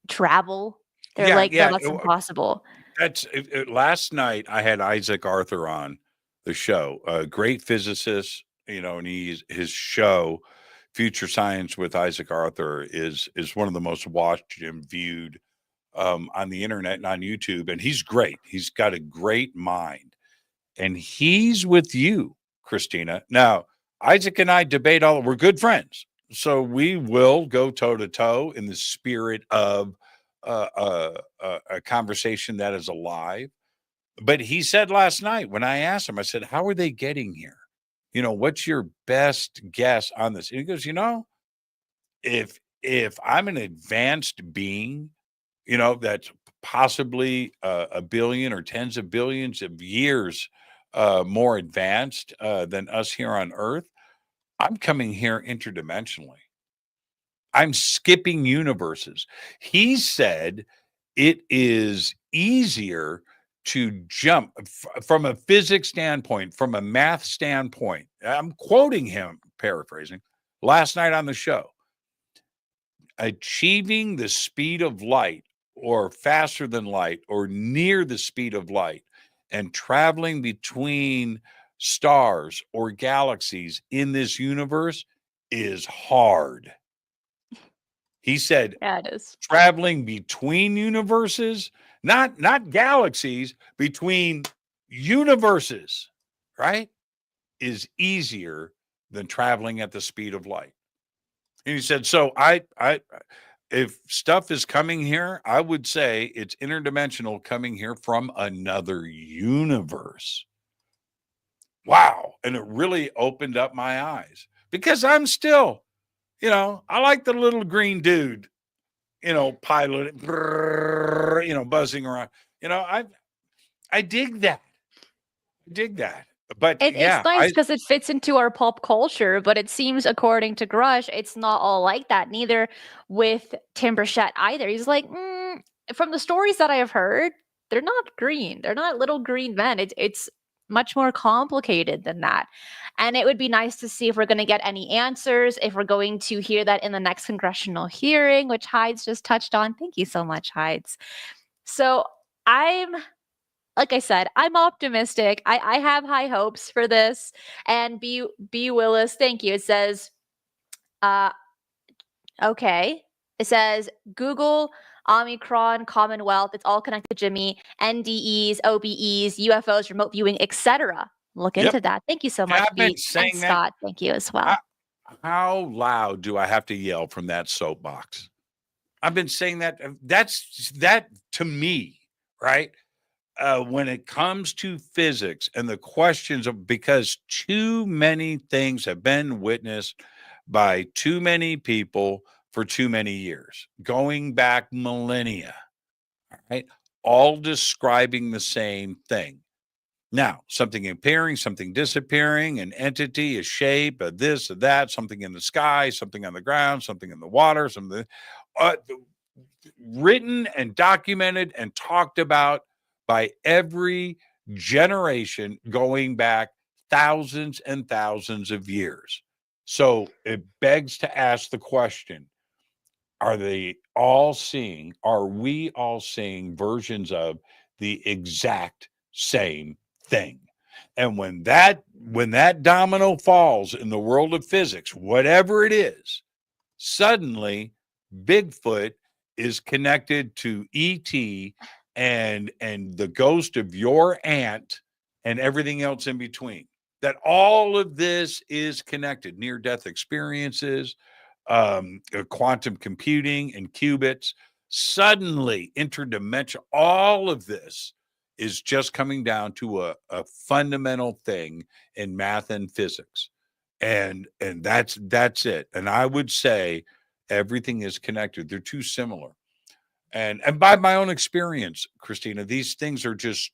travel. They're like, no, that's impossible. That's last night. I had Isaac Arthur on the show, a great physicist, and his show, Future Science with Isaac Arthur, is one of the most watched and viewed on the internet and on YouTube. And he's great. He's got a great mind, and he's with you, Christina. Now, Isaac and I debate all. We're good friends, so we will go toe to toe in the spirit of a conversation that is alive. But he said last night when I asked him, I said, "How are they getting here? What's your best guess on this?" And he goes, if I'm an advanced being, that's possibly a billion or tens of billions of years more advanced than us here on Earth, I'm coming here interdimensionally. I'm skipping universes. He said it is easier to jump from a physics standpoint, from a math standpoint. I'm quoting him, paraphrasing, last night on the show. Achieving the speed of light or faster than light or near the speed of light and traveling between stars or galaxies in this universe is hard. He said, Yeah, it is. traveling between universes, not galaxies, between universes, right, is easier than traveling at the speed of light. And he said, so I if stuff is coming here, I would say it's interdimensional coming here from another universe. Wow. And it really opened up my eyes because I'm still, I like the little green dude, pilot, buzzing around. I dig that. Dig that. But It's nice because it fits into our pop culture, but it seems, according to Grusch, it's not all like that. Neither with Tim Burchett either. He's like, from the stories that I have heard, they're not green. They're not little green men. It's much more complicated than that. And it would be nice to see if we're going to get any answers, if we're going to hear that in the next congressional hearing, which Hides just touched on. Thank you so much, Hides. So like I said, I'm optimistic. I have high hopes for this. And B Willis, thank you. It says, okay. It says Google, Omicron, Commonwealth. It's all connected, Jimmy. NDEs, OBEs, UFOs, remote viewing, etc. Look into that. Thank you so much, B. And Scott, thank you as well. How loud do I have to yell from that soapbox? I've been saying that. That to me, right? When it comes to physics and the questions of, because too many things have been witnessed by too many people for too many years, going back millennia, right? All describing the same thing. Now, something appearing, something disappearing, an entity, a shape, a this, a that, something in the sky, something on the ground, something in the water, something written and documented and talked about by every generation going back thousands and thousands of years. So it begs to ask the question, are we all seeing versions of the exact same thing? And when that domino falls in the world of physics, whatever it is, suddenly Bigfoot is connected to ET and the ghost of your aunt and everything else in between. That all of this is connected. Near-death experiences, quantum computing and qubits, suddenly interdimensional. All of this is just coming down to a fundamental thing in math and physics. And that's it. And I would say everything is connected. They're too similar. And by my own experience, Cristina, these things are just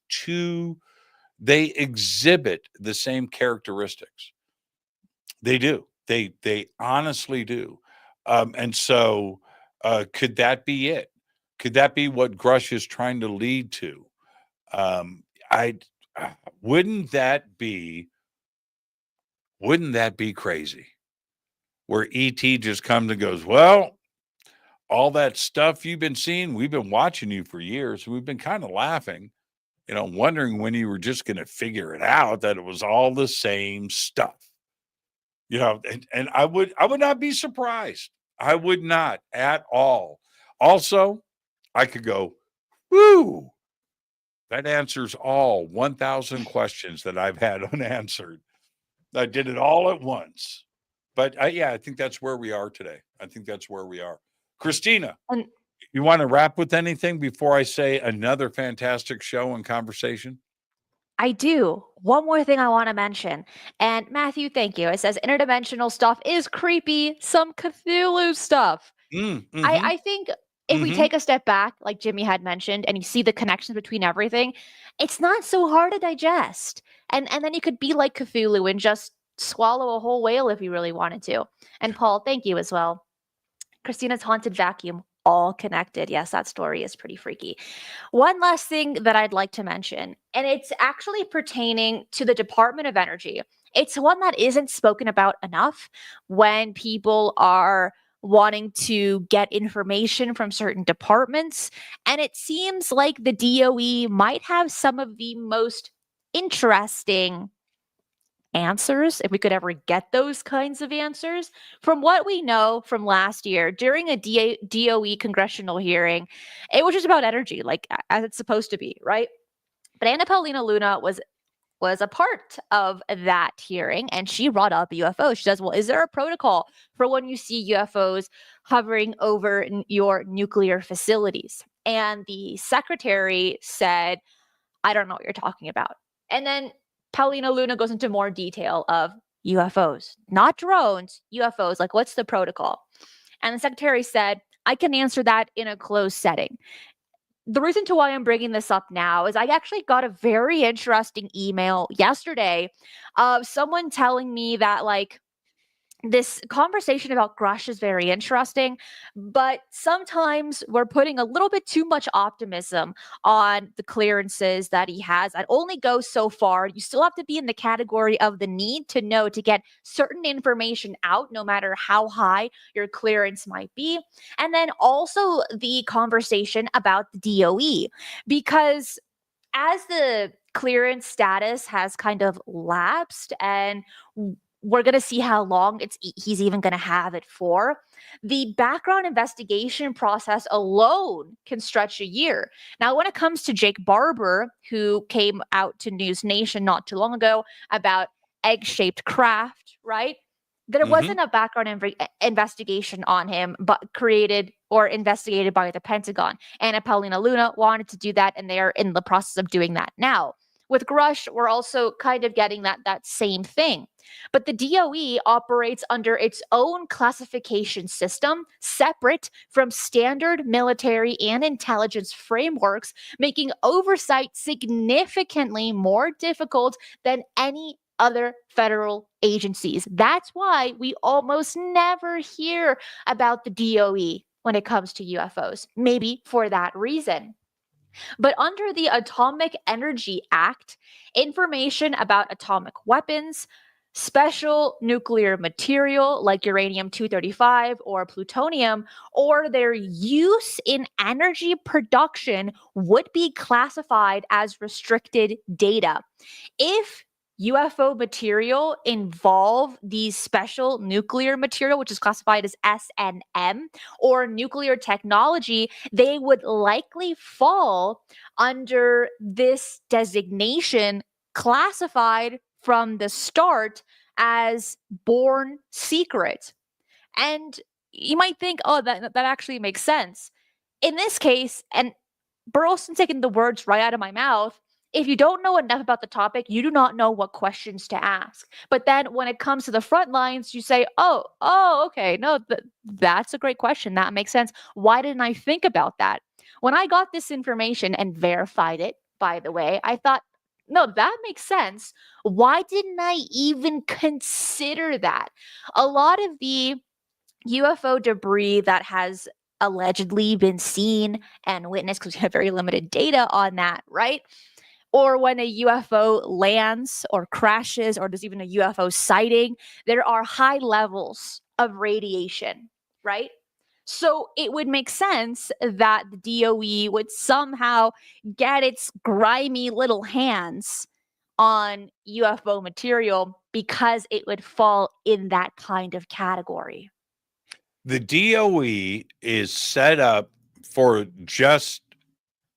they exhibit the same characteristics. They do. They honestly do. And so could that be it? Could that be what Grusch is trying to lead to? Wouldn't that be crazy? Where ET just comes and goes, well, all that stuff you've been seeing, we've been watching you for years. We've been kind of laughing, wondering when you were just going to figure it out that it was all the same stuff. And I would not be surprised. I would not at all. Also, I could go, whoo, that answers all 1,000 questions that I've had unanswered. I did it all at once. But I think that's where we are today. I think that's where we are. Cristina, you want to wrap with anything before I say another fantastic show and conversation? I do. One more thing I want to mention. And Matthew, thank you. It says interdimensional stuff is creepy. Some Cthulhu stuff. I think if we take a step back, like Jimmy had mentioned, and you see the connections between everything, it's not so hard to digest. And then you could be like Cthulhu and just swallow a whole whale if you really wanted to. And Paul, thank you as well. Christina's haunted vacuum, all connected. Yes, that story is pretty freaky. One last thing that I'd like to mention, and it's actually pertaining to the Department of Energy. It's one that isn't spoken about enough when people are wanting to get information from certain departments. And it seems like the DOE might have some of the most interesting answers, if we could ever get those kinds of answers. From what we know from last year, during a DOE congressional hearing, it was just about energy, like as it's supposed to be, right? But Anna Paulina Luna was a part of that hearing, and she brought up UFOs. She says, well, is there a protocol for when you see UFOs hovering over your nuclear facilities? And the secretary said, I don't know what you're talking about. And then Paulina Luna goes into more detail of UFOs, not drones, UFOs. Like, what's the protocol? And the secretary said, I can answer that in a closed setting. The reason to why I'm bringing this up now is I actually got a very interesting email yesterday of someone telling me that, like, this conversation about Grusch is very interesting, but sometimes we're putting a little bit too much optimism on the clearances that he has. That only goes so far. You still have to be in the category of the need to know to get certain information out, no matter how high your clearance might be. And then also the conversation about the DOE, because as the clearance status has kind of lapsed, and we're going to see how long he's even going to have it for. The background investigation process alone can stretch a year. Now, when it comes to Jake Barber, who came out to News Nation not too long ago about egg-shaped craft, right? There wasn't a background investigation on him, but created or investigated by the Pentagon. Anna Paulina Luna wanted to do that, and they are in the process of doing that now. With Grusch, we're also kind of getting that same thing. But the DOE operates under its own classification system, separate from standard military and intelligence frameworks, making oversight significantly more difficult than any other federal agencies. That's why we almost never hear about the DOE when it comes to UFOs, maybe for that reason. But under the Atomic Energy Act, information about atomic weapons, special nuclear material like uranium 235 or plutonium, or their use in energy production would be classified as restricted data. If UFO material involve the special nuclear material, which is classified as SNM, or nuclear technology, they would likely fall under this designation, classified from the start as born secret. And you might think, oh, that actually makes sense. In this case, and Burlison taking the words right out of my mouth, if you don't know enough about the topic, you do not know what questions to ask. But then when it comes to the front lines, you say, okay, no, that's a great question. That makes sense. Why didn't I think about that? When I got this information and verified it, by the way, I thought, no, that makes sense. Why didn't I even consider that? A lot of the UFO debris that has allegedly been seen and witnessed, because we have very limited data on that, right? Or when a UFO lands or crashes, or there's even a UFO sighting, there are high levels of radiation, right? So it would make sense that the DOE would somehow get its grimy little hands on UFO material because it would fall in that kind of category. The DOE is set up for just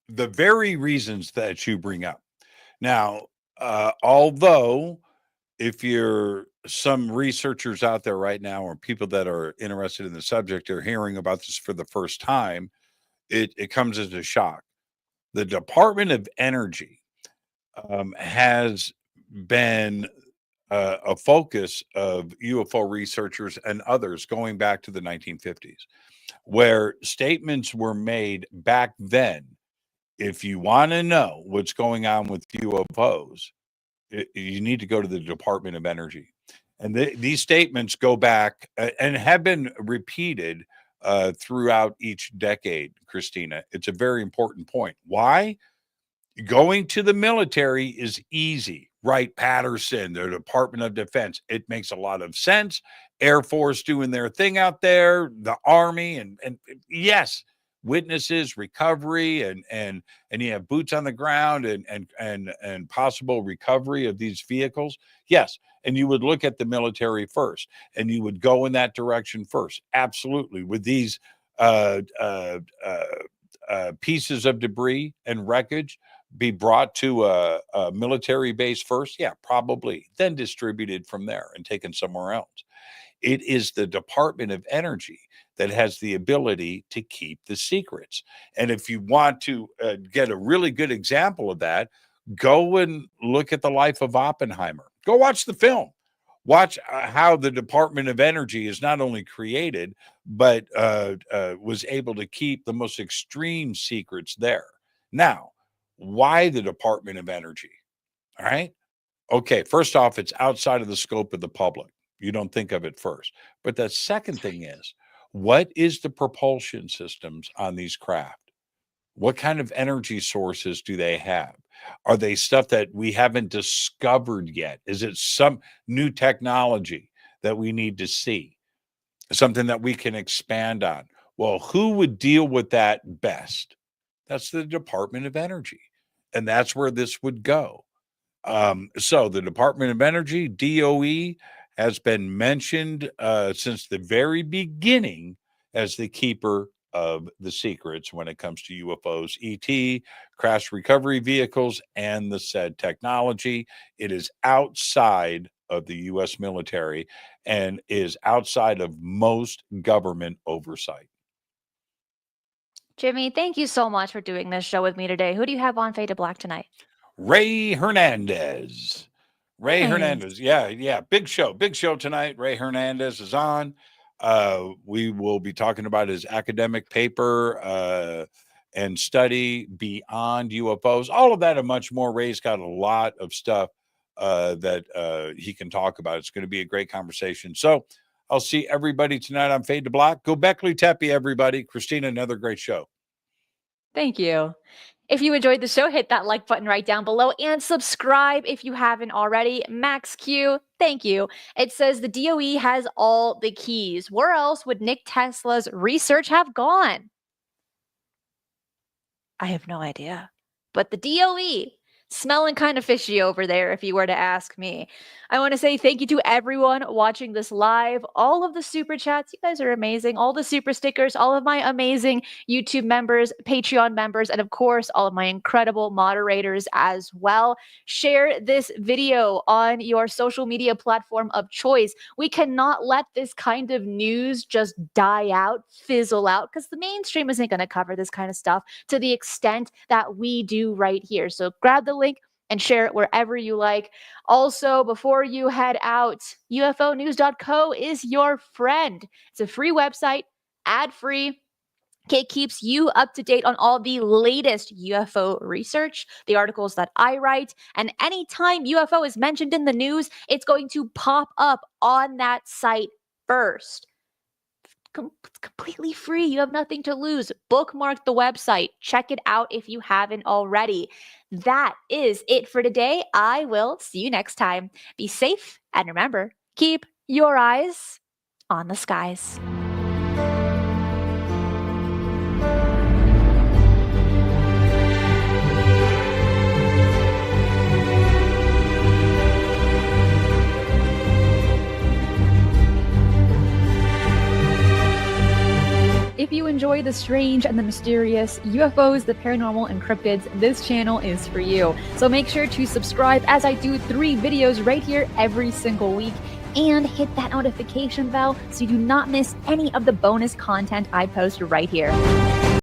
the very reasons that you bring up. Now, although if you're some researchers out there right now, or people that are interested in the subject are hearing about this for the first time, it comes as a shock. The Department of Energy has been a focus of UFO researchers and others going back to the 1950s, where statements were made back then. If you want to know what's going on with UFOs, you need to go to the Department of Energy. And these statements go back and have been repeated throughout each decade, Cristina. It's a very important point. Why? Going to the military is easy. Wright Patterson, the Department of Defense. It makes a lot of sense. Air Force doing their thing out there, the Army, and yes, witnesses, recovery, and you have boots on the ground and possible recovery of these vehicles. Yes, and you would look at the military first, and you would go in that direction first. Absolutely. With these pieces of debris and wreckage be brought to a military base first? Yeah, probably. Then distributed from there and taken somewhere else. It is the Department of Energy that has the ability to keep the secrets. And if you want to get a really good example of that, go and look at the life of Oppenheimer. Go watch the film. Watch how the Department of Energy is not only created, but was able to keep the most extreme secrets there. Now, why the Department of Energy? All right. Okay. First off, it's outside of the scope of the public. You don't think of it first. But the second thing is, what is the propulsion systems on these craft? What kind of energy sources do they have? Are they stuff that we haven't discovered yet? Is it some new technology that we need to see? Something that we can expand on? Well, who would deal with that best? That's the Department of Energy. And that's where this would go. So the Department of Energy, DOE, has been mentioned since the very beginning as the keeper of the secrets when it comes to UFOs, ET, crash recovery vehicles, and the said technology. It is outside of the U.S. military and is outside of most government oversight. Jimmy, thank you so much for doing this show with me today. Who do you have on Fade to Black tonight? Ray Hernandez. Ray Nice. Hernandez. Yeah. Big show tonight. Ray Hernandez is on. We will be talking about his academic paper and study beyond UFOs. All of that and much more. Ray's got a lot of stuff that he can talk about. It's going to be a great conversation. So I'll see everybody tonight on Fade to Black. Go Beckley Tepe, everybody. Cristina, another great show. Thank you. If you enjoyed the show, hit that like button right down below and subscribe if you haven't already. Max Q, thank you. It says the DOE has all the keys. Where else would Nick Tesla's research have gone? I have no idea. But the DOE, smelling kind of fishy over there, if you were to ask me. I want to say thank you to everyone watching this live, all of the super chats. You guys are amazing. All the super stickers, all of my amazing YouTube members, Patreon members, and of course, all of my incredible moderators as well. Share this video on your social media platform of choice. We cannot let this kind of news just die out, fizzle out, because the mainstream isn't going to cover this kind of stuff to the extent that we do right here. So grab the link and share it wherever you like. Also, before you head out, UFOnews.co is your friend. It's a free website, ad-free. It keeps you up to date on all the latest UFO research, the articles that I write, and anytime UFO is mentioned in the news, it's going to pop up on that site first. It's completely free. You have nothing to lose. Bookmark the website. Check it out if you haven't already. That is it for today. I will see you next time. Be safe and remember, keep your eyes on the skies. If you enjoy the strange and the mysterious, UFOs, the paranormal, and cryptids, this channel is for you. So make sure to subscribe as I do 3 videos right here every single week, and hit that notification bell so you do not miss any of the bonus content I post right here.